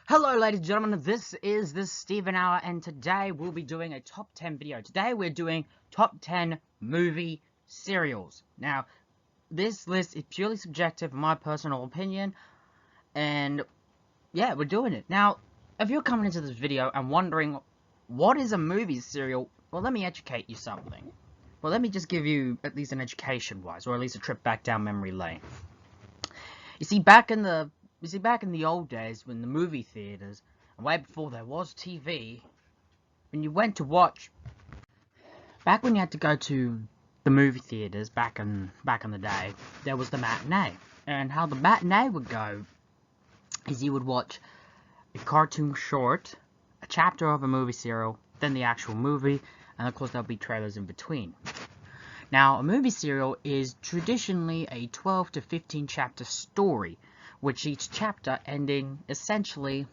Hello ladies and gentlemen, this is the Steven Hour, and today we'll be doing a top 10 video. Today we're doing top 10 movie serials. Now, this list is purely subjective, in my personal opinion, and yeah, we're doing it. Now, if you're coming into this video and wondering, what is a movie serial? Well, let me educate you something. Well, let me just give you at least an education-wise, or at least a trip back down memory lane. You see, back in the old days, when the movie theaters, and way before there was TV, when you went to watch, back when you had to go to the movie theaters, back in the day, there was the matinee. And how the matinee would go is you would watch a cartoon short, a chapter of a movie serial, then the actual movie, and of course there'll be trailers in between. Now, a movie serial is traditionally a 12 to 15 chapter story, which each chapter ending essentially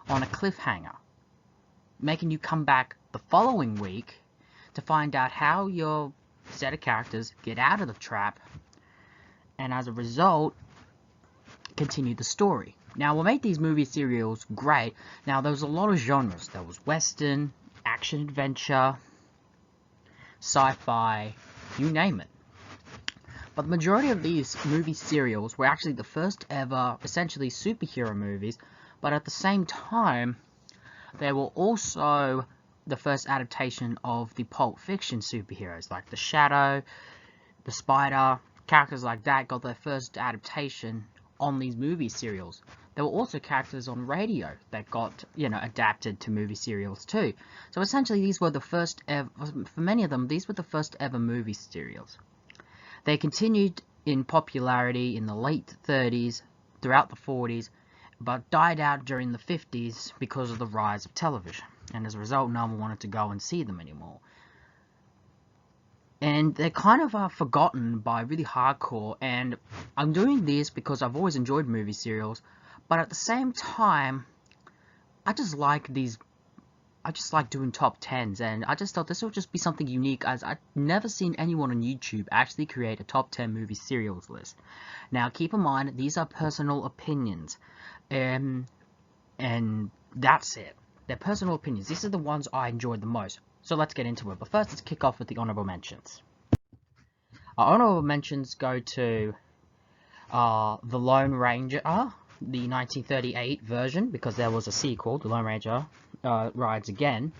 on a cliffhanger, making you come back the following week to find out how your set of characters get out of the trap, and as a result, continue the story. Now, what made these movie serials great, now there was a lot of genres. There was Western, action-adventure, sci-fi, you name it. But the majority of these movie serials were actually the first ever, essentially, superhero movies, but at the same time, they were also the first adaptation of the Pulp Fiction superheroes, like the Shadow, the Spider, characters like that got their first adaptation on these movie serials. There were also characters on radio that got, adapted to movie serials too. So essentially, these were the first ever, for many of them, these were the first ever movie serials. They continued in popularity in the late 30s, throughout the 40s, but died out during the 50s because of the rise of television. And as a result, no one wanted to go and see them anymore. And they kind of are forgotten by really hardcore, and I'm doing this because I've always enjoyed movie serials, but at the same time, I just like doing top 10s, and I just thought this would just be something unique, as I've never seen anyone on YouTube actually create a top 10 movie serials list. Now, keep in mind, these are personal opinions, and that's it. They're personal opinions. These are the ones I enjoyed the most. So let's get into it. But first, let's kick off with the honorable mentions. Our honorable mentions go to The Lone Ranger, the 1938 version, because there was a sequel, The Lone Ranger Rides Again.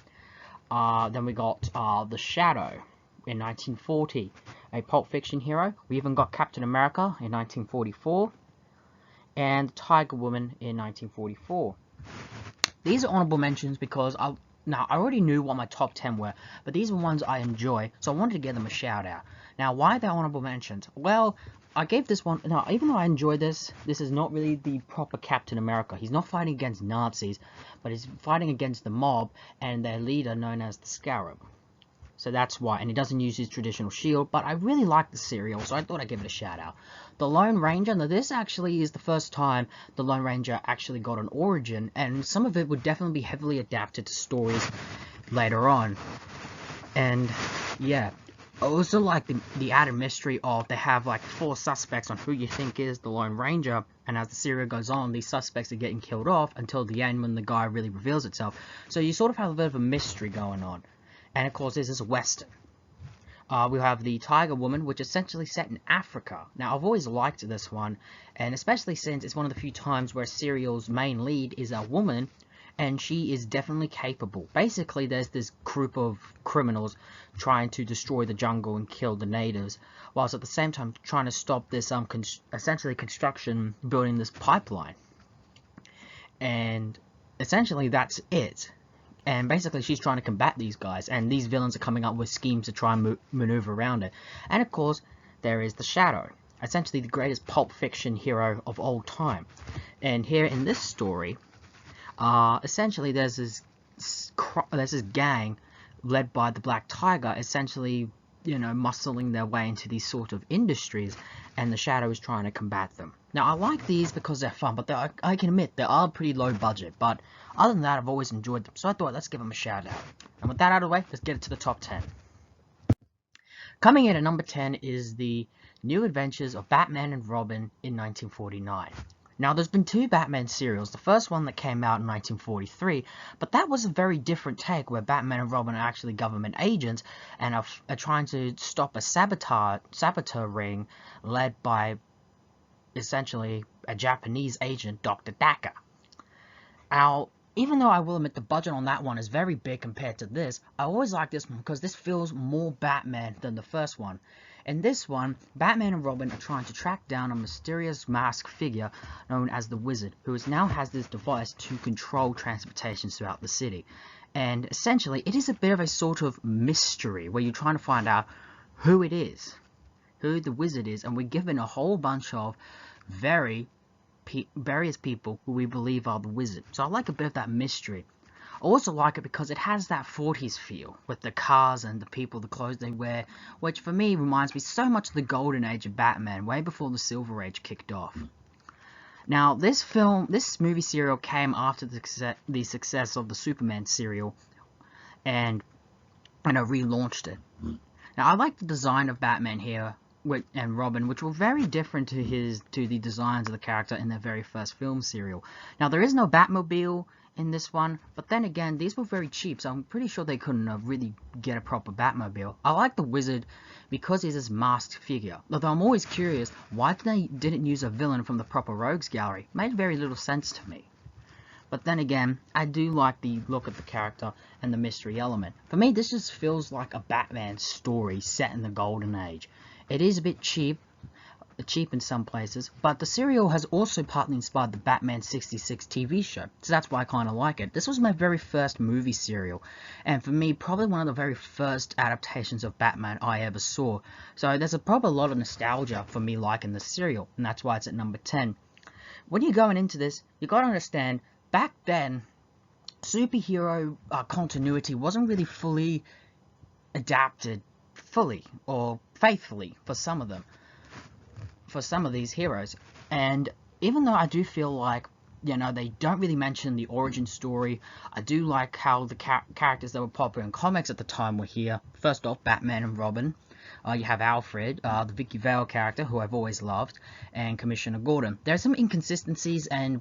Then we got The Shadow in 1940, a Pulp Fiction hero. We even got Captain America in 1944, and Tiger Woman in 1944. These are honorable mentions because I already knew what my top 10 were, but these are ones I enjoy, so I wanted to give them a shout out. Now, why are they honorable mentions? Well, I gave this one, now, even though I enjoy this is not really the proper Captain America. He's not fighting against Nazis, but he's fighting against the mob and their leader known as the Scarab. So that's why, and he doesn't use his traditional shield, but I really like the serial, so I thought I'd give it a shout out. The Lone Ranger, now this actually is the first time the Lone Ranger actually got an origin, and some of it would definitely be heavily adapted to stories later on. And yeah, I also like the added mystery of they have like 4 suspects on who you think is the Lone Ranger, and as the serial goes on, these suspects are getting killed off until the end when the guy really reveals itself. So you sort of have a bit of a mystery going on. And of course, this is a Western. We have the Tiger Woman, which is essentially set in Africa. Now, I've always liked this one, and especially since it's one of the few times where a serial's main lead is a woman, and she is definitely capable. Basically, there's this group of criminals trying to destroy the jungle and kill the natives, whilst at the same time trying to stop this essentially construction building this pipeline. And essentially, that's it. And basically, she's trying to combat these guys, and these villains are coming up with schemes to try and maneuver around it. And of course, there is the Shadow, essentially the greatest Pulp Fiction hero of all time. And here in this story, essentially there's this gang led by the Black Tiger, essentially, muscling their way into these sort of industries, and the Shadow is trying to combat them. Now, I like these because they're fun, but I can admit they are pretty low budget, but other than that, I've always enjoyed them, so I thought let's give them a shout out. And with that out of the way, let's get it to the top 10. Coming in at number 10 is the New Adventures of Batman and Robin in 1949. Now, there's been two Batman serials. The first one that came out in 1943, but that was a very different take, where Batman and Robin are actually government agents and are trying to stop a saboteur ring led by, essentially, a Japanese agent, Dr. Daka. Now, even though I will admit the budget on that one is very big compared to this, I always like this one because this feels more Batman than the first one. In this one, Batman and Robin are trying to track down a mysterious masked figure known as the Wizard, who now has this device to control transportation throughout the city. And essentially, it is a bit of a sort of mystery where you're trying to find out who it is, who the Wizard is, and we're given a whole bunch of various people who we believe are the Wizard. So I like a bit of that mystery. I also like it because it has that 40s feel, with the cars and the people, the clothes they wear, which for me reminds me so much of the golden age of Batman, way before the Silver Age kicked off. Now, this movie serial came after the success of the Superman serial, and I relaunched it. Now, I like the design of Batman here and Robin, which were very different to the designs of the character in their very first film serial. Now, there is no Batmobile in this one, but then again, these were very cheap, so I'm pretty sure they couldn't really get a proper Batmobile. I like the Wizard because he's this masked figure, although I'm always curious why they didn't use a villain from the proper Rogues Gallery. It made very little sense to me. But then again, I do like the look of the character and the mystery element. For me, this just feels like a Batman story set in the Golden Age. It is a bit cheap in some places, but the serial has also partly inspired the Batman 66 TV show, so that's why I kind of like it. This was my very first movie serial, and for me, probably one of the very first adaptations of Batman I ever saw, so there's probably a lot of nostalgia for me liking the serial, and that's why it's at number 10. When you're going into this, you gotta understand, back then, superhero continuity wasn't really fully adapted fully or faithfully for some of them, for some of these heroes. And even though I do feel like, they don't really mention the origin story, I do like how the characters that were popular in comics at the time were here. First off, Batman and Robin. You have Alfred, the Vicky Vale character, who I've always loved, and Commissioner Gordon. There's some inconsistencies and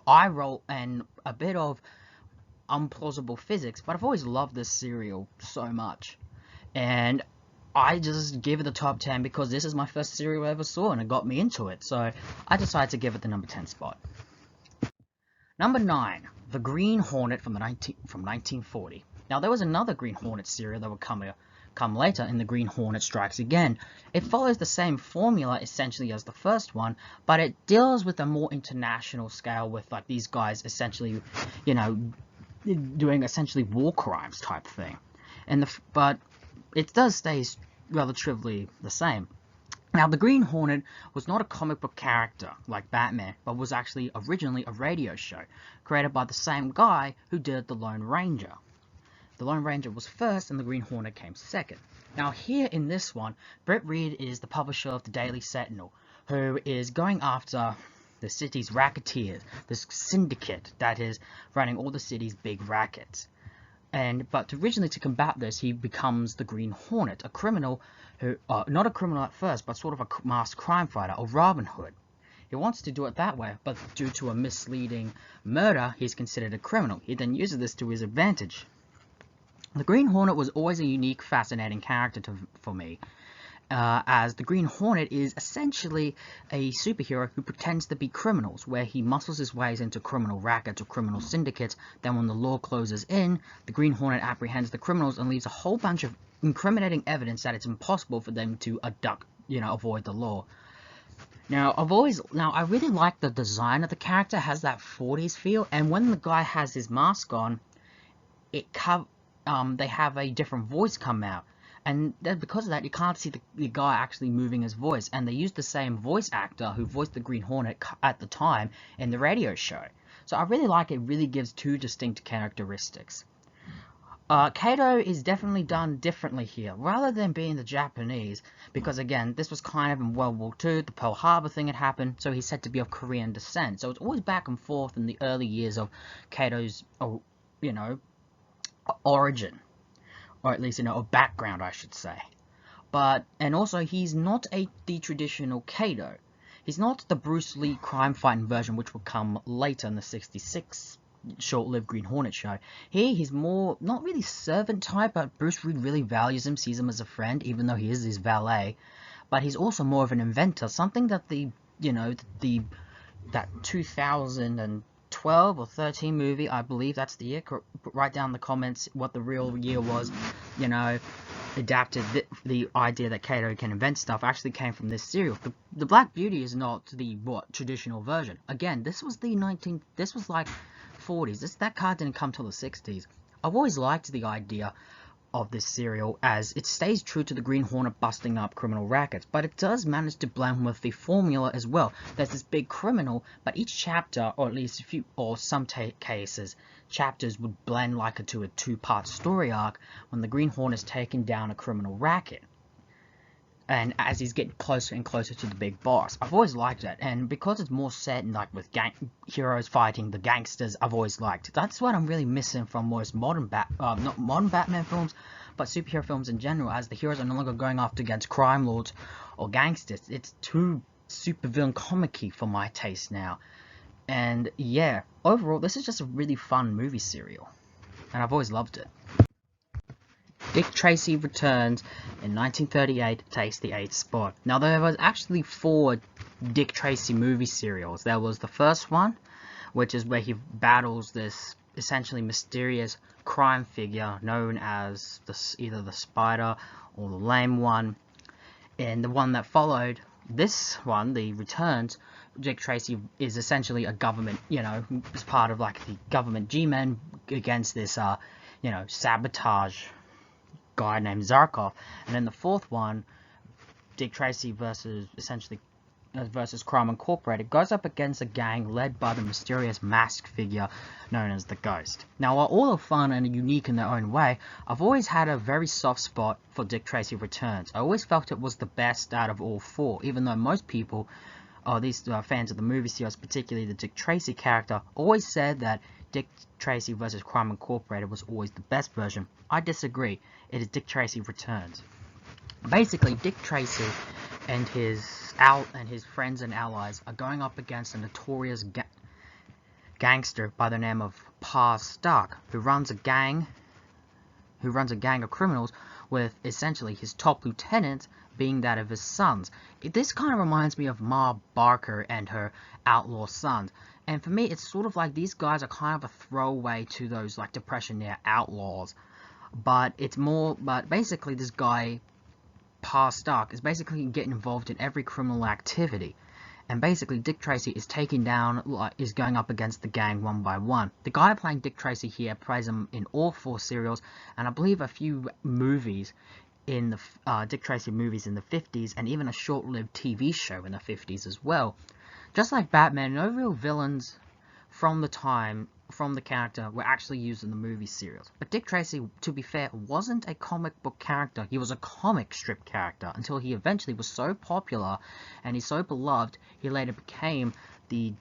eye roll and a bit of implausible physics, but I've always loved this serial so much. And I just gave it the top 10 because this is my first serial I ever saw and it got me into it. So I decided to give it the number 10 spot. Number 9, The Green Hornet from 1940. Now, there was another Green Hornet serial that would come later in The Green Hornet Strikes Again. It follows the same formula essentially as the first one, but it deals with a more international scale with like these guys essentially, doing essentially war crimes type thing. But it does stay relatively the same. Now, the Green Hornet was not a comic book character like Batman, but was actually originally a radio show created by the same guy who did The Lone Ranger. The Lone Ranger was first and the Green Hornet came second. Now, here in this one, Britt Reed is the publisher of the Daily Sentinel, who is going after the city's racketeers, this syndicate that is running all the city's big rackets. But originally, to combat this, he becomes the Green Hornet, a criminal who, not a criminal at first, but sort of a masked crime fighter, or Robin Hood. He wants to do it that way, but due to a misleading murder, he's considered a criminal. He then uses this to his advantage. The Green Hornet was always a unique, fascinating character for me, as the Green Hornet is essentially a superhero who pretends to be criminals, where he muscles his ways into criminal rackets or criminal syndicates. Then when the law closes in, the Green Hornet apprehends the criminals and leaves a whole bunch of incriminating evidence that it's impossible for them to avoid the law. Now, I really like the design of the character. It has that 40s feel, and when the guy has his mask on, they have a different voice come out. And because of that, you can't see the guy actually moving his voice. And they used the same voice actor who voiced the Green Hornet at the time in the radio show. So I really like it. It really gives two distinct characteristics. Kato is definitely done differently here, rather than being the Japanese, because again, this was kind of in World War II, the Pearl Harbor thing had happened, so he's said to be of Korean descent. So it's always back and forth in the early years of Kato's, origin. Or at least, a background, I should say. And also, he's not the traditional Kato. He's not the Bruce Lee crime-fighting version, which will come later in the '66 short-lived Green Hornet show. Here, he's more, not really servant type, but Bruce Lee really values him, sees him as a friend, even though he is his valet. But he's also more of an inventor, something that that 2012 or 13 movie, I believe that's the year, write down in the comments what the real year was, adapted the idea that Kato can invent stuff actually came from this serial. The Black Beauty is not the traditional version. Again, this was like 40s. That card didn't come till the 60s. I've always liked the idea of this serial as it stays true to the Green Hornet busting up criminal rackets, but it does manage to blend with the formula as well. There's this big criminal, but each chapter, or at least some cases, chapters would blend like to a two-part story arc when the Green Hornet is taking down a criminal racket. And as he's getting closer and closer to the big boss, I've always liked that. And because it's more set in like with heroes fighting the gangsters, I've always liked it. That's what I'm really missing from most modern not modern Batman films, but superhero films in general. As the heroes are no longer going after against crime lords or gangsters, it's too supervillain comic-y for my taste now. And yeah, overall, this is just a really fun movie serial, and I've always loved it. Dick Tracy returns in 1938, takes the 8th spot. Now, there was actually 4 Dick Tracy movie serials. There was the first one, which is where he battles this essentially mysterious crime figure known as either the Spider or the Lame One. And the one that followed this one, the Returns, Dick Tracy is essentially a government, as part of like the government G-Men against this, sabotage guy named Zarkov. And then the 4th one, Dick Tracy versus Crime Incorporated, goes up against a gang led by the mysterious masked figure known as the Ghost. Now, while all are fun and unique in their own way, I've always had a very soft spot for Dick Tracy Returns. I always felt it was the best out of all 4, even though most people, these fans of the movie series, particularly the Dick Tracy character, always said that Dick Tracy vs. Crime Incorporated was always the best version. I disagree. It is Dick Tracy Returns. Basically, Dick Tracy and his friends and allies are going up against a notorious gangster by the name of Pa Stark, who runs a gang of criminals, with essentially his top lieutenant being that of his sons. This kind of reminds me of Ma Barker and her outlaw sons. And for me, it's sort of like these guys are kind of a throwaway to those like Depression-era outlaws. But basically this guy, Pa Stark, is basically getting involved in every criminal activity. And basically Dick Tracy is is going up against the gang one by one. The guy playing Dick Tracy here plays him in all 4 serials, and I believe a few movies in the Dick Tracy movies in the 50s, and even a short-lived TV show in the 50s as well. Just like Batman, no real villains from the character were actually used in the movie serials. But Dick Tracy, to be fair, wasn't a comic book character. He was a comic strip character until he eventually was so popular and he's so beloved, he later became he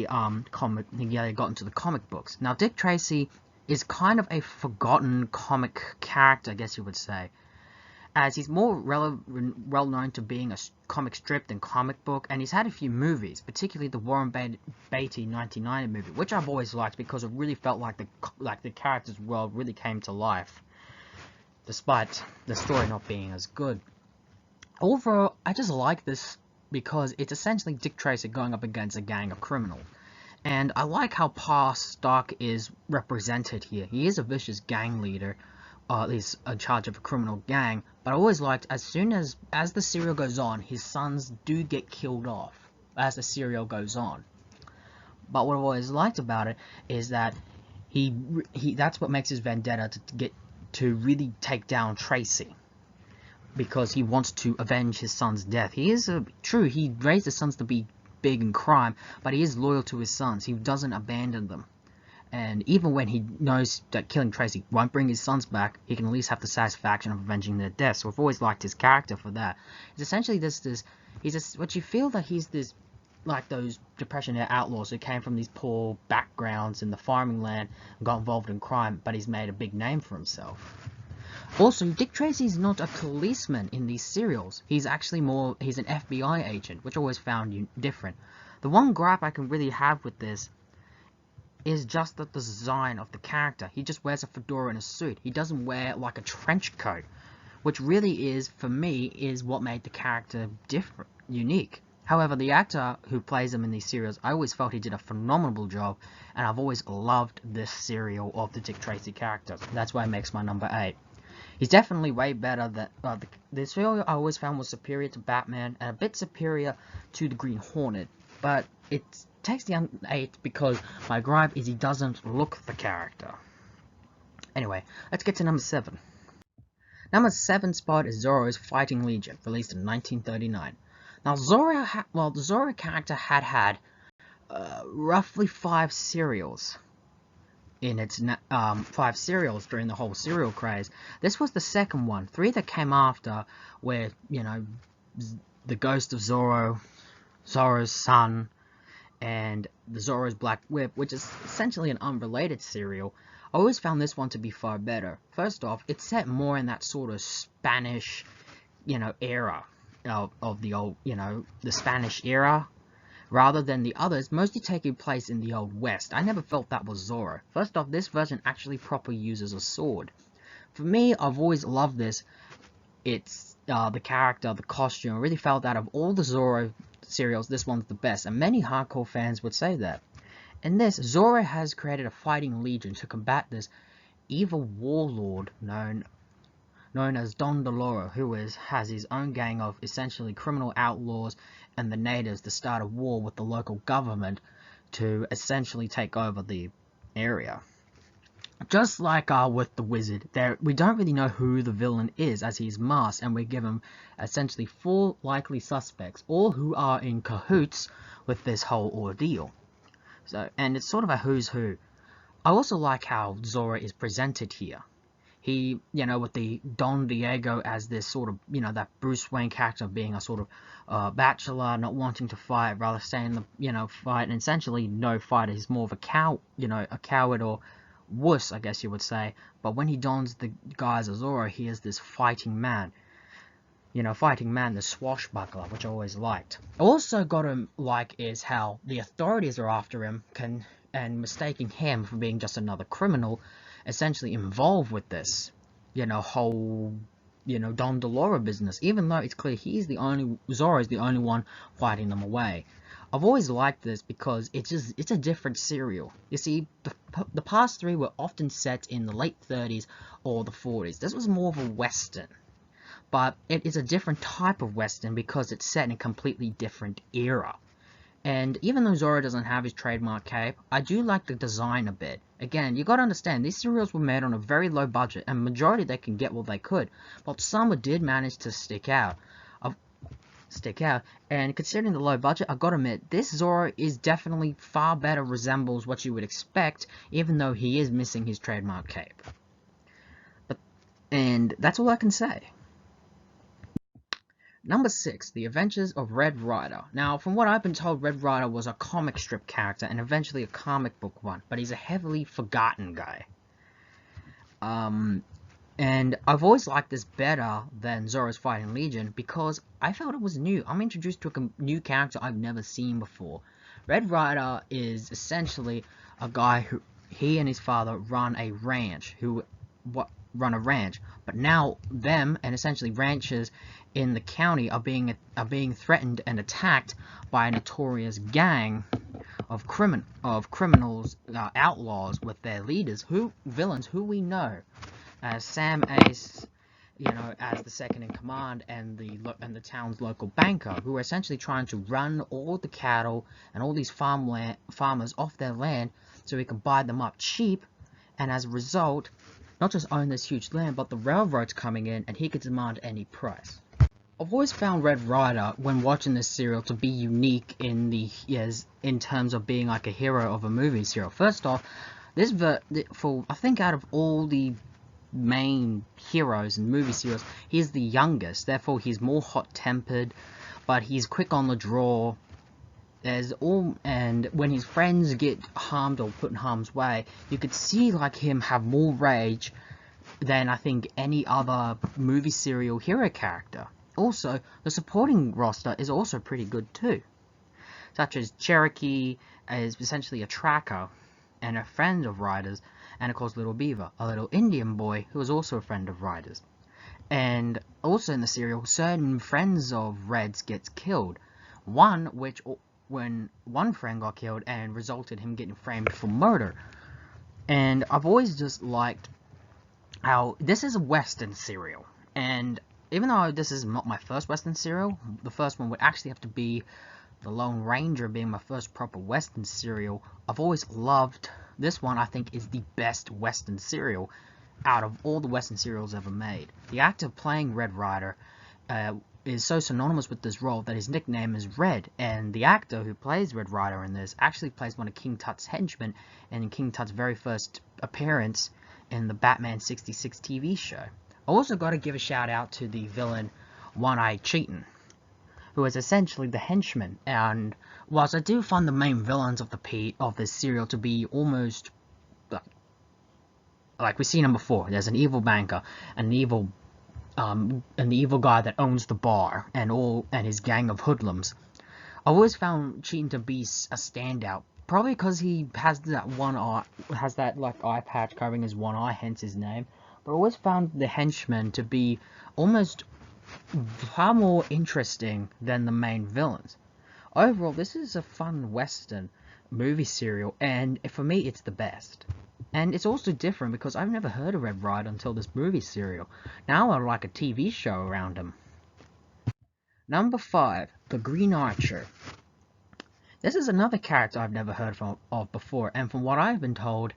got into the comic books. Now, Dick Tracy is kind of a forgotten comic character, I guess you would say, as he's more well known to being a comic strip than comic book, and he's had a few movies, particularly the Warren Beatty 1990 movie, which I've always liked because it really felt like the character's world really came to life, despite the story not being as good. Overall, I just like this because it's essentially Dick Tracy going up against a gang of criminals. And I like how Pa Stark is represented here. He is a vicious gang leader, or at least in charge of a criminal gang, but I always liked, as the serial goes on, his sons do get killed off as the serial goes on. But what I've always liked about it is that that's what makes his vendetta to really take down Tracy, because he wants to avenge his son's death. He raised his sons to be big in crime, but he is loyal to his sons. He doesn't abandon them. And even when he knows that killing Tracy won't bring his sons back, he can at least have the satisfaction of avenging their deaths. So I've always liked his character for that. It's essentially what you feel that he's this, like those Depression-era outlaws who came from these poor backgrounds in the farming land and got involved in crime, but he's made a big name for himself. Also, Dick Tracy is not a policeman in these serials. He's actually he's an FBI agent, which I always found different. The one gripe I can really have with this is just the design of the character. He just wears a fedora and a suit. He doesn't wear like a trench coat, which really is, for me, is what made the character different, unique. However, the actor who plays him in these serials, I always felt he did a phenomenal job, and I've always loved this serial of the Dick Tracy characters. That's why it makes my number 8. He's definitely way better than the serial I always found was superior to Batman and a bit superior to the Green Hornet, but it takes the 8 because my gripe is he doesn't look the character. Anyway, let's get to number 7. Number 7 spot is Zoros Fighting Legion, released in 1939. Now, the Zorro character had roughly 5 serials in its 5 serials during the whole serial craze. This was the second one. 3 that came after, where, you know, the Ghost of Zorro, Zorro's son, and the Zorro's Black Whip, which is essentially an unrelated serial. I always found this one to be far better. First off, it's set more in that sort of Spanish, you know, era of the old, you know, the Spanish era, rather than the others, mostly taking place in the Old West. I never felt that was Zorro. First off, this version actually properly uses a sword. For me, I've always loved this. It's the character, the costume. I really felt that of all the Zorro serials, this one's the best, and many hardcore fans would say that. In this, Zorro has created a fighting legion to combat this evil warlord known as Don Doloro, who has his own gang of essentially criminal outlaws and the natives to start a war with the local government to essentially take over the area. Just like with the Wizard, we don't really know who the villain is as he's masked, and we give him essentially 4 likely suspects, all who are in cahoots with this whole ordeal. So, and it's sort of a who's who. I also like how Zorro is presented here. He, you know, with the Don Diego as this sort of, you know, that Bruce Wayne character being a sort of bachelor, not wanting to fight, rather stay in the, you know, fight, and essentially no fighter. He's more of a coward or wuss, I guess you would say. But when he dons the guise of Zorro, he is this fighting man. You know, the swashbuckler, which I always liked. Also got to like is how the authorities are after him, and mistaking him for being just another criminal, essentially involved with this, you know, whole, you know, Don Doloro business, even though it's clear Zorro is the only one fighting them away. I've always liked this because it's a different serial. You see, the past 3 were often set in the late 30s or the 40s. This was more of a Western. But it is a different type of Western because it's set in a completely different era. And even though Zorro doesn't have his trademark cape, I do like the design a bit. Again, you gotta understand, these serials were made on a very low budget, and majority they can get what they could. But some did manage to stick out. And considering the low budget, I gotta admit, this Zorro is definitely far better, resembles what you would expect, even though he is missing his trademark cape. And that's all I can say. Number 6, The Adventures of Red Ryder. Now, from what I've been told, Red Ryder was a comic strip character and eventually a comic book one, but he's a heavily forgotten guy. And I've always liked this better than Zorro's Fighting Legion because I felt it was new. I'm introduced to a new character I've never seen before. Red Ryder is essentially a guy who, he and his father run a ranch, but now them and essentially ranchers in the county are being threatened and attacked by a notorious gang of criminals, outlaws, with their leaders, villains who we know as Sam Ace, you know, as the second in command, and the town's local banker, who are essentially trying to run all the cattle and all these farmers off their land so he can buy them up cheap, and as a result, not just own this huge land, but the railroad's coming in and he could demand any price. I've always found Red Ryder, when watching this serial, to be unique in terms of being like a hero of a movie serial. First off, I think out of all the main heroes in movie serials, he's the youngest, therefore he's more hot-tempered, but he's quick on the draw. And when his friends get harmed or put in harm's way, you could see like him have more rage than I think any other movie serial hero character. Also, the supporting roster is also pretty good too, such as Cherokee is essentially a tracker and a friend of Ryder's, and of course Little Beaver, a little Indian boy who is also a friend of Ryder's. And also in the serial, certain friends of Red's gets killed. When one friend got killed and resulted him getting framed for murder. And I've always just liked how this is a Western serial, and even though this is not my first Western serial, the first one would actually have to be The Lone Ranger being my first proper Western serial. I've always loved this one. I think is the best Western serial out of all the Western serials ever made. The actor playing Red Ryder is so synonymous with this role that his nickname is Red, and the actor who plays Red Ryder in this actually plays one of King Tut's henchmen in King Tut's very first appearance in the Batman 66 TV show. I also got to give a shout out to the villain One-Eye Cheatin', who is essentially the henchman. And whilst I do find the main villains of this serial to be almost like we've seen them before, there's an evil banker, and the evil guy that owns the bar, and his gang of hoodlums. I always found Cheatin' to be a standout, probably because he has that one eye, like eye patch covering his one eye, hence his name. But I always found the henchman to be almost far more interesting than the main villains. Overall, this is a fun Western movie serial, and for me, it's the best. And it's also different because I've never heard of Red Ryder until this movie serial. Now I like a TV show around him. Number 5, the Green Archer. This is another character I've never heard of before, and from what I've been told,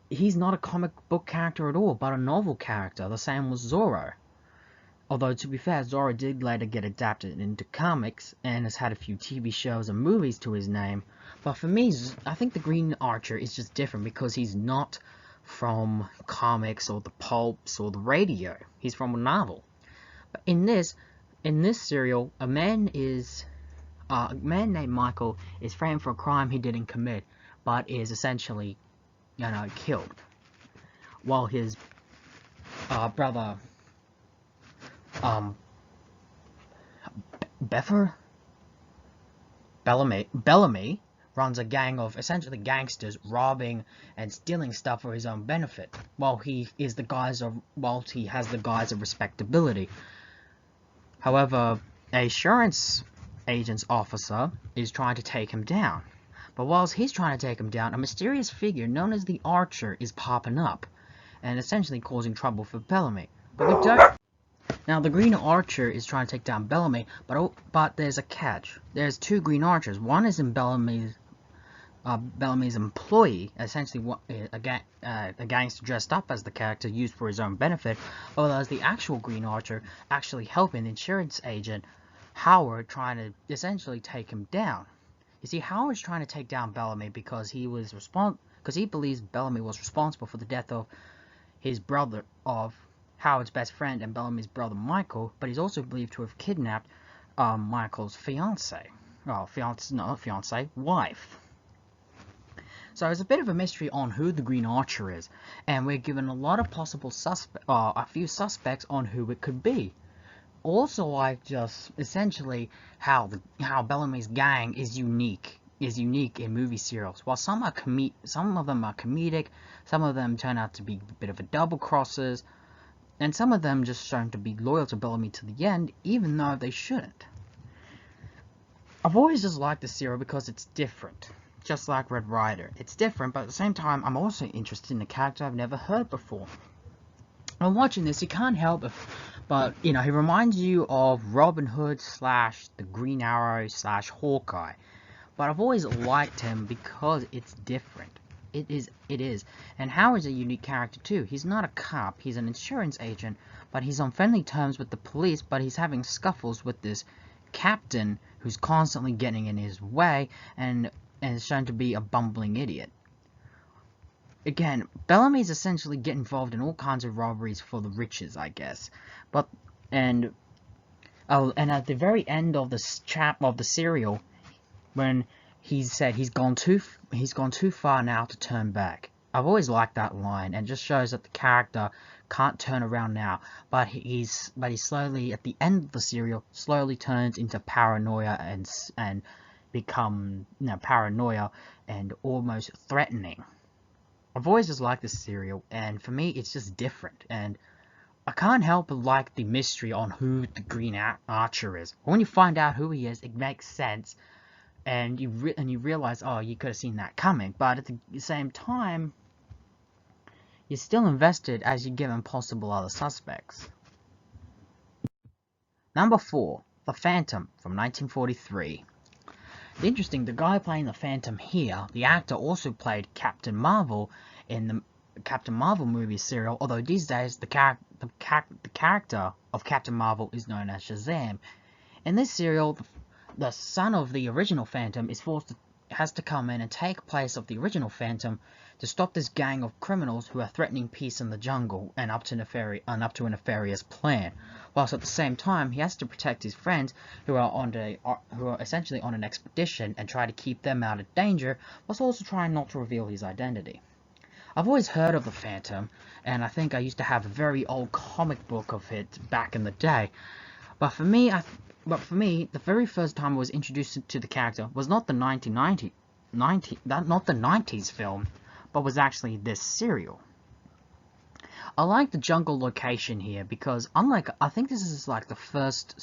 he's not a comic book character at all, but a novel character. The same was Zorro. Although, to be fair, Zorro did later get adapted into comics, and has had a few TV shows and movies to his name. But for me, I think the Green Archer is just different because he's not from comics or the pulps or the radio. He's from a novel. But in this serial, a man named Michael is framed for a crime he didn't commit, but is essentially, killed. While his brother, Bellamy runs a gang of essentially gangsters robbing and stealing stuff for his own benefit, while he has the guise of respectability. However, a insurance agent's officer is trying to take him down. But whilst he's trying to take him down, a mysterious figure known as the Archer is popping up and essentially causing trouble for Bellamy. Now, the Green Archer is trying to take down Bellamy, but there's a catch. There's 2 Green Archers. One is in Bellamy's employee, essentially a gangster dressed up as the character used for his own benefit, whereas the actual Green Archer actually helping the insurance agent Howard trying to essentially take him down. You see, Howard's trying to take down Bellamy because he believes Bellamy was responsible for the death of his brother, of Howard's best friend and Bellamy's brother Michael, but he's also believed to have kidnapped Michael's wife. So it's a bit of a mystery on who the Green Archer is, and we're given a lot of possible a few suspects on who it could be. Also, like just essentially how Bellamy's gang is unique in movie serials. While some of them are comedic, some of them turn out to be a bit of a double crosses, and some of them just shown to be loyal to Bellamy to the end, even though they shouldn't. I've always just liked this serial because it's different. Just like Red Ryder. It's different, but at the same time, I'm also interested in a character I've never heard before. When watching this, you can't help but, he reminds you of Robin Hood / the Green Arrow / Hawkeye. But I've always liked him because it's different. It is. And Howard's a unique character too. He's not a cop, he's an insurance agent, but he's on friendly terms with the police, but he's having scuffles with this captain who's constantly getting in his way, and is shown to be a bumbling idiot. Again, Bellamy's essentially get involved in all kinds of robberies for the riches, I guess. And at the very end of the serial, when he said he's gone too far now to turn back. I've always liked that line, and just shows that the character can't turn around now, but he slowly, at the end of the serial, slowly turns into paranoia and become, paranoia and almost threatening. I've always just liked this serial, and for me, it's just different, and I can't help but like the mystery on who the Green Archer is. When you find out who he is, it makes sense, and you realize, oh, you could have seen that coming, but at the same time, you're still invested as you're given possible other suspects. Number 4, The Phantom from 1943. Interesting, the guy playing the Phantom here, the actor also played Captain Marvel in the Captain Marvel movie serial, although these days the character of Captain Marvel is known as Shazam. In this serial, the son of the original Phantom has to come in and take place of the original Phantom to stop this gang of criminals who are threatening peace in the jungle and up to a nefarious plan. Whilst at the same time, he has to protect his friends who are essentially on an expedition and try to keep them out of danger, whilst also trying not to reveal his identity. I've always heard of the Phantom, and I think I used to have a very old comic book of it back in the day. But for me, the very first time I was introduced to the character was not the 90s film, but was actually this serial. I like the jungle location here because, I think this is like the first,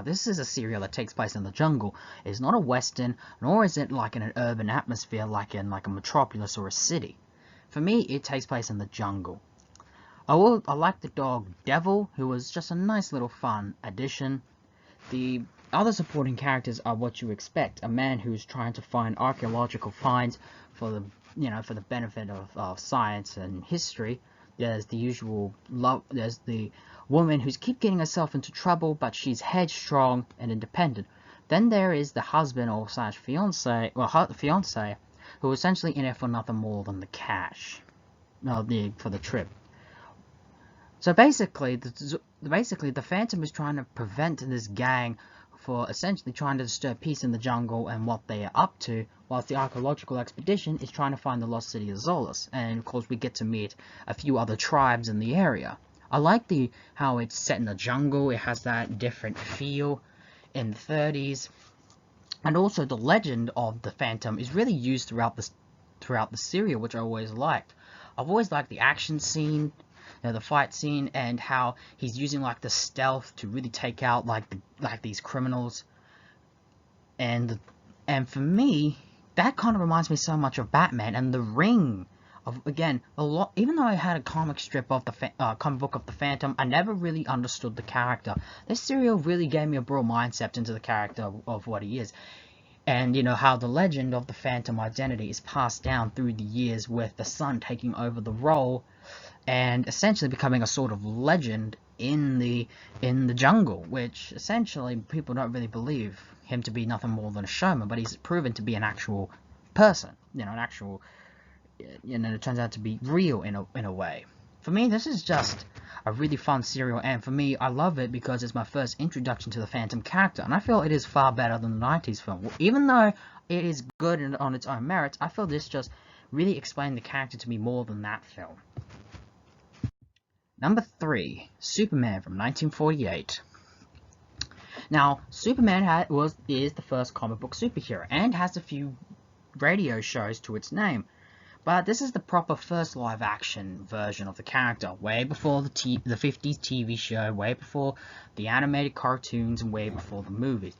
this is a serial that takes place in the jungle. It's not a western, nor is it like in an urban atmosphere like in like a metropolis or a city. For me, it takes place in the jungle. I like the dog Devil, who was just a nice little fun addition. The other supporting characters are what you expect: a man who's trying to find archaeological finds for the benefit of science and history. There's the usual there's the woman who's keep getting herself into trouble, but she's headstrong and independent. Then there is the husband or slash fiance, who is essentially in it for nothing more than the cash, for the trip. So basically, the Phantom is trying to prevent this gang for essentially trying to disturb peace in the jungle and what they are up to, whilst the archaeological expedition is trying to find the lost city of Zoros. And of course, we get to meet a few other tribes in the area. I like how it's set in the jungle. It has that different feel in the 30s, and also the legend of the Phantom is really used throughout the serial, which I always liked. I've always liked the action scene, the fight scene, and how he's using like the stealth to really take out like these criminals. And for me, that kind of reminds me so much of Batman and the Ring. Again, even though I had a comic strip of comic book of the Phantom, I never really understood the character. This serial really gave me a broad mindset into the character of what he is. And how the legend of the Phantom identity is passed down through the years, with the son taking over the role and essentially becoming a sort of legend in the jungle, which essentially people don't really believe him to be nothing more than a showman, but he's proven to be an actual person, it turns out to be real in a way. For me, this is just a really fun serial, and for me, I love it because it's my first introduction to the Phantom character, and I feel it is far better than the 90s film. Even though it is good on its own merits, I feel this just really explained the character to me more than that film. Number 3, Superman from 1948. Now, Superman is the first comic book superhero, and has a few radio shows to its name. But this is the proper first live-action version of the character, way before the 50s TV show, way before the animated cartoons, and way before the movies.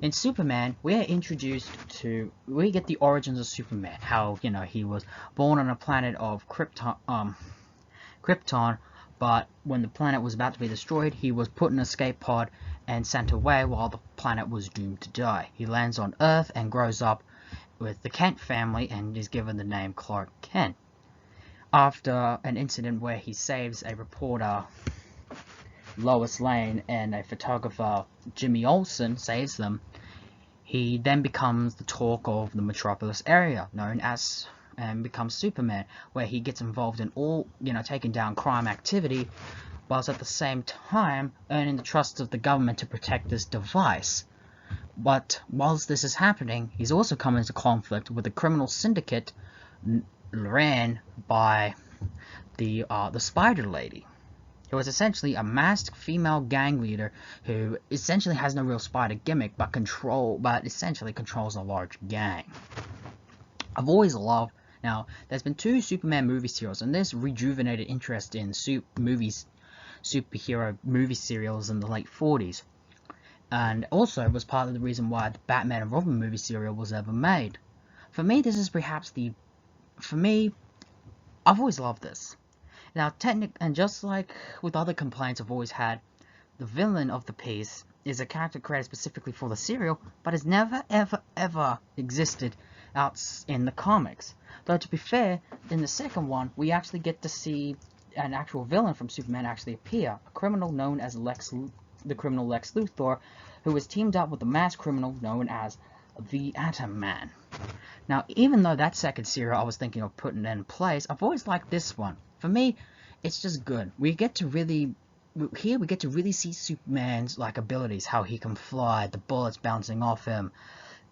In Superman, we get the origins of Superman, how, he was born on a planet of Krypton, but when the planet was about to be destroyed, he was put in an escape pod and sent away while the planet was doomed to die. He lands on Earth and grows up with the Kent family and is given the name Clark Kent. After an incident where he saves a reporter, Lois Lane, and a photographer, Jimmy Olsen, saves them, he then becomes the talk of the metropolis area, and becomes Superman, where he gets involved in all, taking down crime activity, whilst at the same time earning the trust of the government to protect this device. But whilst this is happening, he's also come into conflict with a criminal syndicate ran by the Spider Lady, who was essentially a masked female gang leader who essentially has no real spider gimmick, but essentially controls a large gang. I've always loved. Now, there's been 2 Superman movie serials, and this rejuvenated interest in superhero movie serials in the late 40s, and also was part of the reason why the Batman and Robin movie serial was ever made. For me, this is perhaps I've always loved this. Now, and just like with other complaints I've always had, the villain of the piece is a character created specifically for the serial, but has never, ever existed out in the comics. Though, to be fair, in the second one, we actually get to see an actual villain from Superman actually appear, a criminal known as the criminal Lex Luthor, who was teamed up with a masked criminal known as the Atom Man. Now, even though that second serial I was thinking of putting in place, I've always liked this one. For me, it's just good. We get to really see Superman's abilities, how he can fly, the bullets bouncing off him,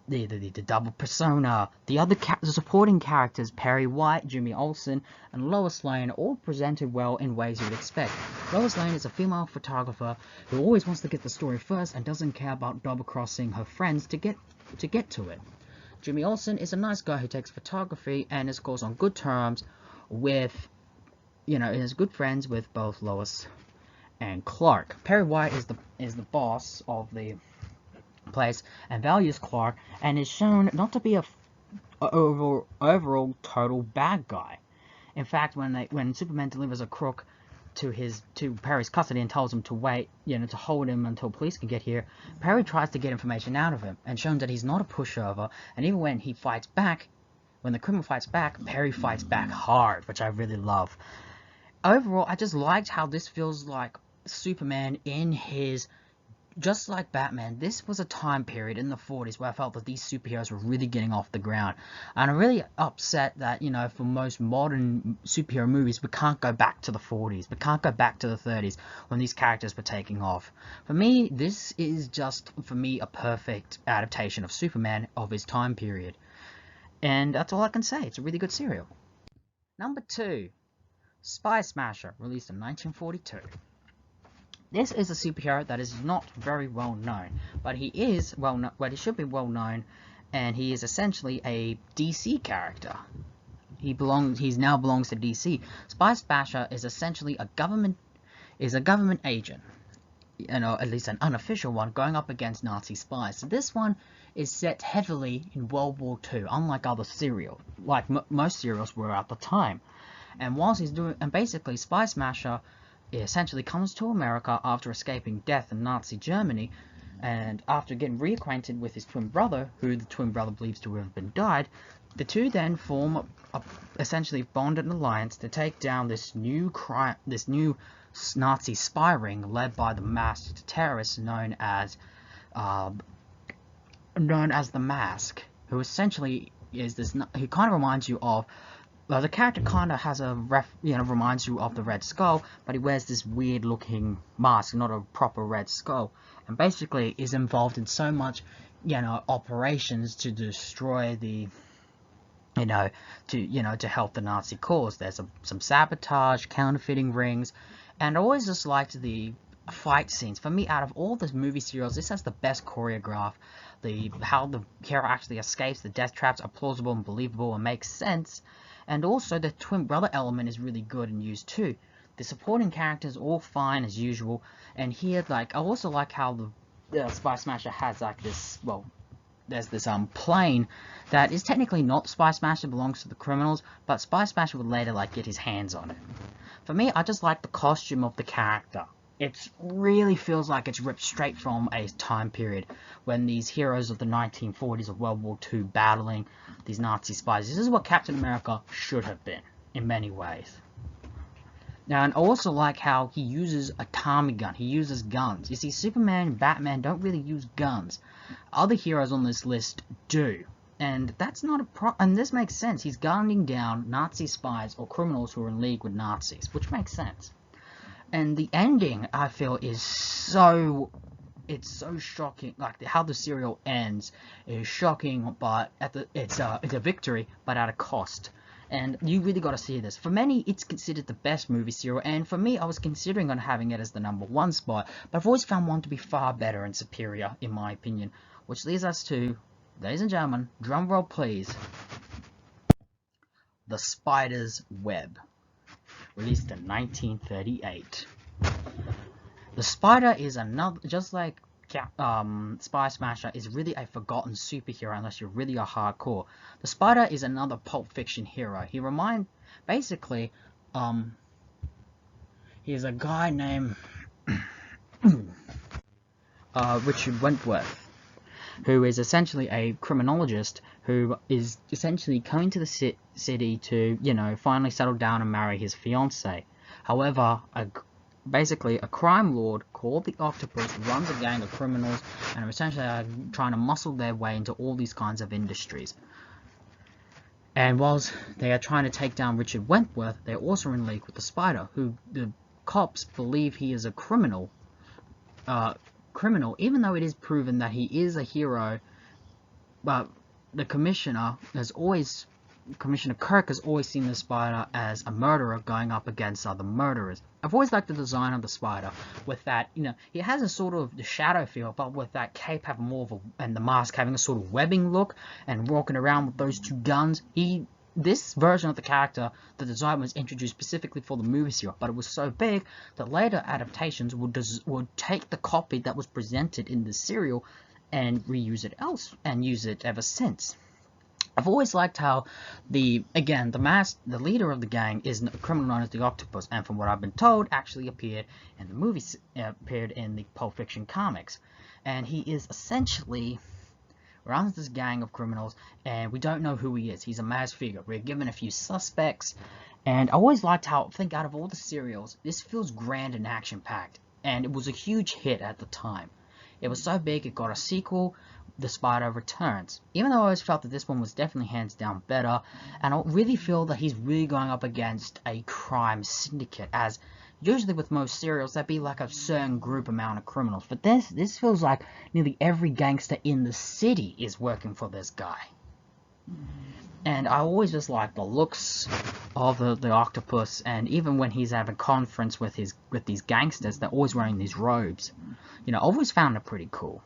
the double persona, the supporting characters, Perry White, Jimmy Olsen, and Lois Lane, all presented well in ways you would expect. Lois Lane is a female photographer who always wants to get the story first and doesn't care about double-crossing her friends to get to it. Jimmy Olsen is a nice guy who takes photography and is, of course, on good terms with, is good friends with both Lois and Clark. Perry White is the boss of the place and values Clark, and is shown not to be a overall total bad guy. In fact, when Superman delivers a crook to Perry's custody and tells him to wait, to hold him until police can get here, Perry tries to get information out of him and shows that he's not a pushover, and even when he fights back, when the criminal fights back, Perry fights back hard, which I really love. Overall, I just liked how this feels like Superman in his... Just like Batman, this was a time period in the 40s where I felt that these superheroes were really getting off the ground. And I'm really upset that, for most modern superhero movies, we can't go back to the 40s. We can't go back to the 30s when these characters were taking off. For me, this is just, a perfect adaptation of Superman of his time period. And that's all I can say. It's a really good serial. Number 2, Spy Smasher, released in 1942. This is a superhero that is not very well known, but he is well known. Well, he should be well known, and he is essentially a DC character. He now belongs to DC. Spy Smasher is essentially a government agent, at least an unofficial one, going up against Nazi spies. So this one is set heavily in World War II, unlike other serials, like most serials were at the time. And basically, Spy Smasher essentially comes to America after escaping death in Nazi Germany, and after getting reacquainted with his twin brother, who the twin brother believes to have been died, the two then form essentially bonded an alliance to take down this new Nazi spy ring led by the masked terrorist known as the Mask, who essentially is who kind of reminds you of... Well, the character kind of has reminds you of the Red Skull, but he wears this weird-looking mask, not a proper Red Skull, and basically is involved in so much, operations to destroy the, to help the Nazi cause. There's some sabotage, counterfeiting rings, and I always just liked the fight scenes. For me, out of all the movie serials, this has the best choreograph. How the hero actually escapes the death traps are plausible and believable and makes sense. And also, the twin brother element is really good and used too. The supporting characters all fine as usual. And here, I also like how the Spy Smasher has this. Well, there's this plane that is technically not Spy Smasher, belongs to the criminals, but Spy Smasher would later get his hands on it. For me, I just like the costume of the character. It really feels like it's ripped straight from a time period when these heroes of the 1940s of World War II battling these Nazi spies. This is what Captain America should have been, in many ways. Now, and I also like how he uses a Tommy gun. He uses guns. You see, Superman and Batman don't really use guns. Other heroes on this list do. And that's not and this makes sense. He's gunning down Nazi spies or criminals who are in league with Nazis, which makes sense. And the ending, I feel, is it's so shocking. How the serial ends is shocking, but it's a victory, but at a cost. And you really got to see this. For many, it's considered the best movie serial, and for me, I was considering on having it as the #1 spot, but I've always found one to be far better and superior, in my opinion. Which leads us to, ladies and gentlemen, drum roll please, The Spider's Web, released in 1938. The Spider is another, just like Spy Smasher, is really a forgotten superhero unless you're really a hardcore. The Spider is another Pulp Fiction hero. Basically, he's a guy named Richard Wentworth, who is essentially a criminologist who is essentially coming to the city to, finally settle down and marry his fiancée. However, basically a crime lord called the Octopus runs a gang of criminals and are essentially trying to muscle their way into all these kinds of industries. And whilst they are trying to take down Richard Wentworth, they're also in league with the Spider, who the cops believe he is a criminal, even though it is proven that he is a hero. But the Commissioner Kirk has always seen the Spider as a murderer going up against other murderers. I've always liked the design of the Spider, with that, he has a sort of the shadow feel, but with that cape having more of and the mask having a sort of webbing look, and walking around with those two guns. This version of the character, the design was introduced specifically for the movie serial, but it was so big that later adaptations would take the copy that was presented in the serial and reuse it and use it ever since. I've always liked how the leader of the gang is a criminal known as the Octopus, and from what I've been told, actually appeared in the movies, appeared in the Pulp Fiction comics, and he is essentially runs this gang of criminals, and we don't know who he is. He's a masked figure. We're given a few suspects, and I always liked how, I think out of all the serials, this feels grand and action-packed, and it was a huge hit at the time. It was so big it got a sequel, The Spider Returns. Even though I always felt that this one was definitely hands down better, and I really feel that he's really going up against a crime syndicate, as usually with most serials that'd be like a certain group amount of criminals, but this feels like nearly every gangster in the city is working for this guy. And I always just like the looks of the Octopus, and even when he's having a conference with these gangsters, they're always wearing these robes. I always found it pretty cool.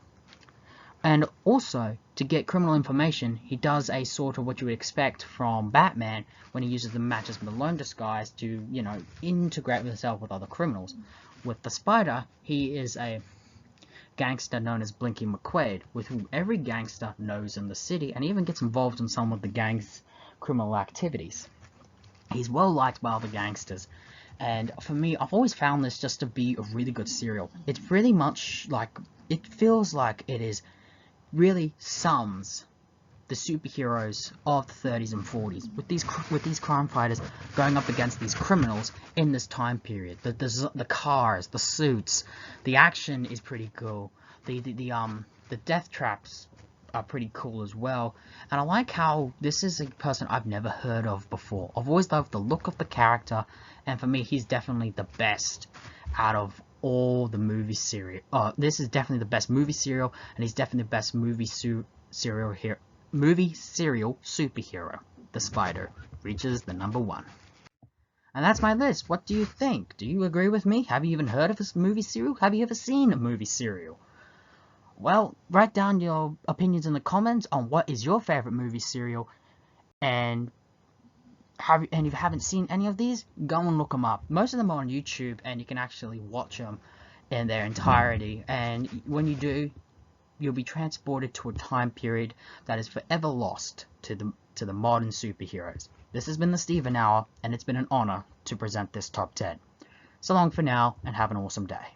And also, to get criminal information, he does a sort of what you would expect from Batman when he uses the Matches Malone disguise to, integrate himself with other criminals. With the Spider, he is a gangster known as Blinky McQuaid, with whom every gangster knows in the city, and even gets involved in some of the gang's criminal activities. He's well liked by other gangsters, and for me, I've always found this just to be a really good serial. It's pretty much like, it feels like it is really sums the superheroes of the 30s and 40s, with these crime fighters going up against these criminals in this time period. The cars, the suits, the action is pretty cool. The death traps are pretty cool as well. And I like how this is a person I've never heard of before. I've always loved the look of the character, and for me, he's definitely the best out of all the movie serial. This is definitely the best movie serial, and he's definitely the best movie serial superhero. The Spider reaches the #1. And that's my list. What do you think? Do you agree with me? Have you even heard of this movie serial? Have you ever seen a movie serial? Well, write down your opinions in the comments on what is your favorite movie serial, and if you haven't seen any of these, go and look them up. Most of them are on YouTube, and you can actually watch them in their entirety. And when you do, you'll be transported to a time period that is forever lost to the modern superheroes. This has been the Steven Hour, and it's been an honor to present this top 10. So long for now, and have an awesome day.